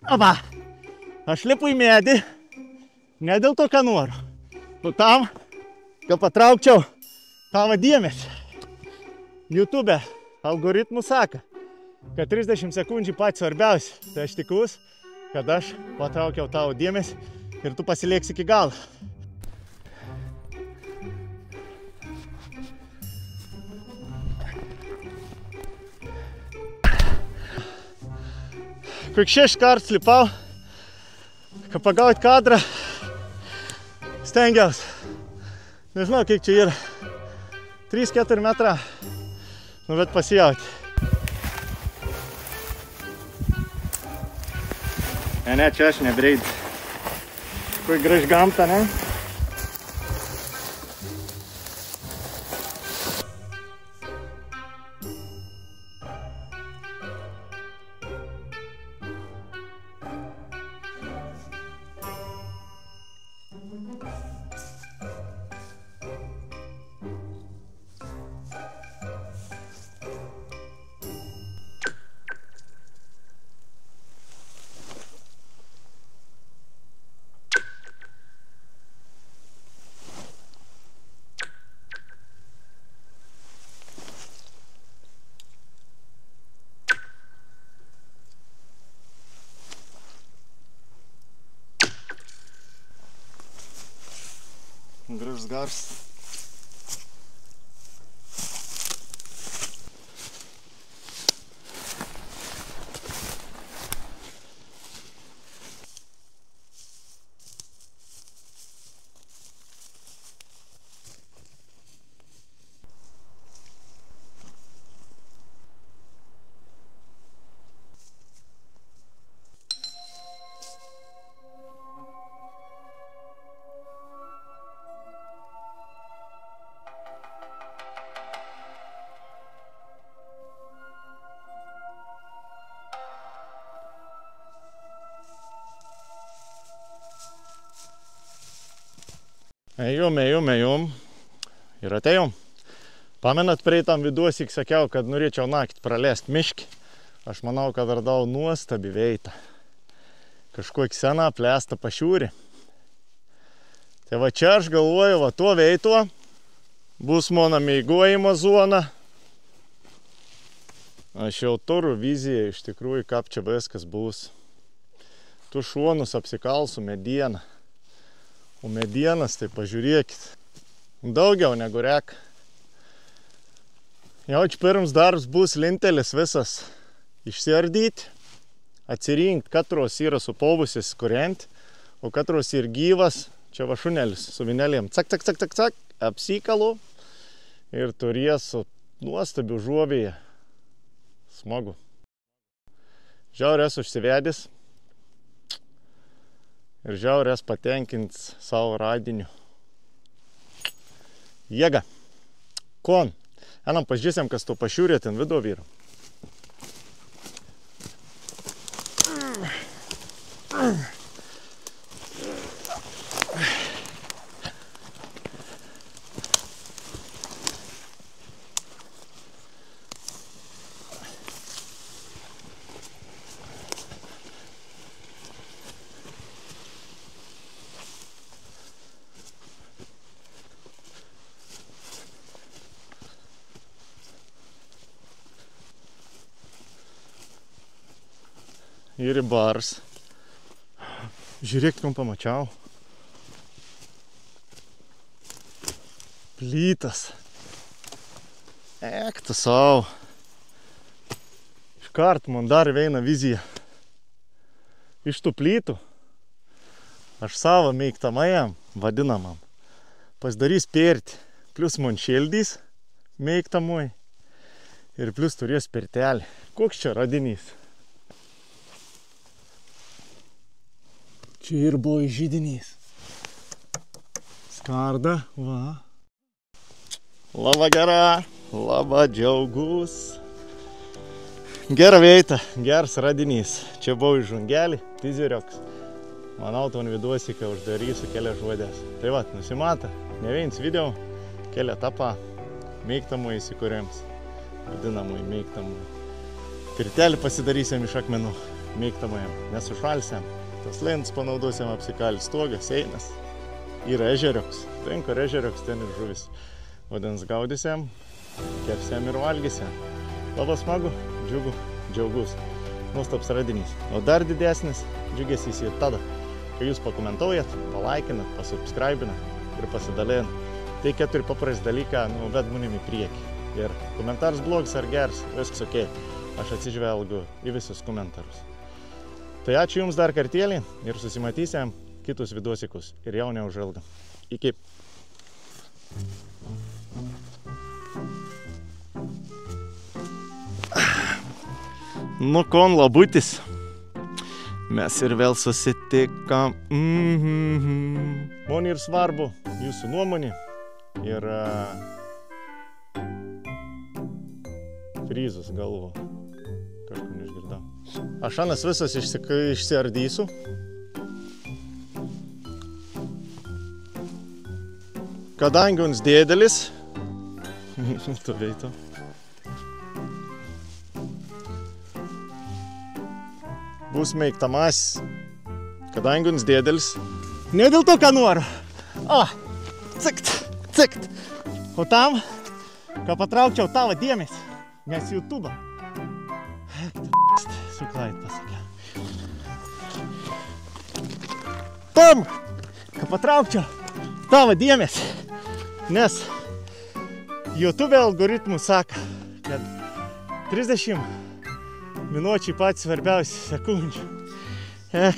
Aba, aš lipu į medį, ne dėl to, ką noriu, o tam, kad patraukčiau tavo dėmesį. YouTube algoritmų sako, kad 30 sekundžių pats svarbiausia. Tai aš tikiuosi, kad aš patraukiau tavo dėmesį ir tu pasilieksi iki galo. Kaip 6 kartus lipau, kad pagauti kadrą, stengiausi. Nežinau, kiek čia yra. 3-4 metrą, nu bet pasijauti. Ne, čia aš nebreidžiu. Kur graži gamta, ne? Gražus garsas. Ėjom ir atėjom. Pamenat, prieitam viduosik sakiau, kad norėčiau naktį praleisti miškį. Aš manau, kad radau nuostabi veitą. Kažkokį seną plėstą pašiūrį. Tai va čia aš galvoju, va tuo veituo bus mano mėgojimo zona. Aš jau turiu viziją iš tikrųjų, kaip čia viskas bus. Tu šonus apsikalsu medieną. O medienas, tai pažiūrėkit, daugiau negu rek. Jau čia pirms darbs bus lintelis visas išsiardyti, atsirinkti, katros yra supovusis kuriant, o katros ir gyvas, čia va šunelis su vinelėm, cak, apsikalu ir turėsiu nuostabių žuovėje. Smagu. Žiaurės užsivedęs. Ir žiaurės patenkins savo radiniu. Jėga. Kon. Einam pažiūrėsim, kas to pašiūrė ten vidu vyru. Ir bars. Žiūrėk, kam pamačiau. Plytas. Ek tu savo. Iškart man dar veina vizija. Iš tų plytų aš savo mėgtamajam, vadinamam, pasidarys pirtį. Plius man šildys mėgtamui. Ir plius turės pirtelį. Koks čia radinys? Čia ir buvo židinys. Skarda, va. Laba gera, laba džiaugus. Gera veita, geras radinys. Čia buvo žungelį, tizirioks. Manau, ton viduosi, kai uždarysiu kelias žuodės. Tai va, nusimata, ne vienas video, kelią tapą mėgtamų įsikūrėms. Vadinamui mėgtamui. Pirtelį pasidarysim iš akmenų. mėgtamajam nesušalsiam. Tas lentas panaudosim apsikali stogas, einas. Yra ežerioks. Ten, kur ežerioks, ten ir žuvis. Vandens gaudysiam, kepsiam ir valgysiam. Labai smagu, džiugu, džiaugus. Nuostabus radinys. O dar didesnis džiugesys ir tada, kai jūs pakomentuojat, palaikinat, pasubscribinat ir pasidalinat. Tai 4 paprasti dalykai, ved manim į priekį. Ir komentaras blogas ar geras, viskas ok. Aš atsižvelgiu į visus komentarus. Tai ačiū Jums dar kartėlį ir susimatysim kitus vidosikus. Ir jau neužilgo. Iki. Nu, kon labutis. Mes ir vėl susitikam. Man ir svarbu jūsų nuomonė. Ir fryzus galvo. Kažkur neišgirdau. Aš anas visas išsiardysiu. Kadangi uns dėdelis. Tu veito. Bus meiktamas. Kadangi uns dėdelis. Ne dėl to, ką noriu. O, cikt, cikt. O tam, kad patraukčiau tavo dėmesį. Nes YouTube. Suklait pasakiau. Tam, kad patraukčiau tavo dėmesį. Nes YouTube algoritmų sako, kad 30 minučių patys svarbiausi sekundžių. Ta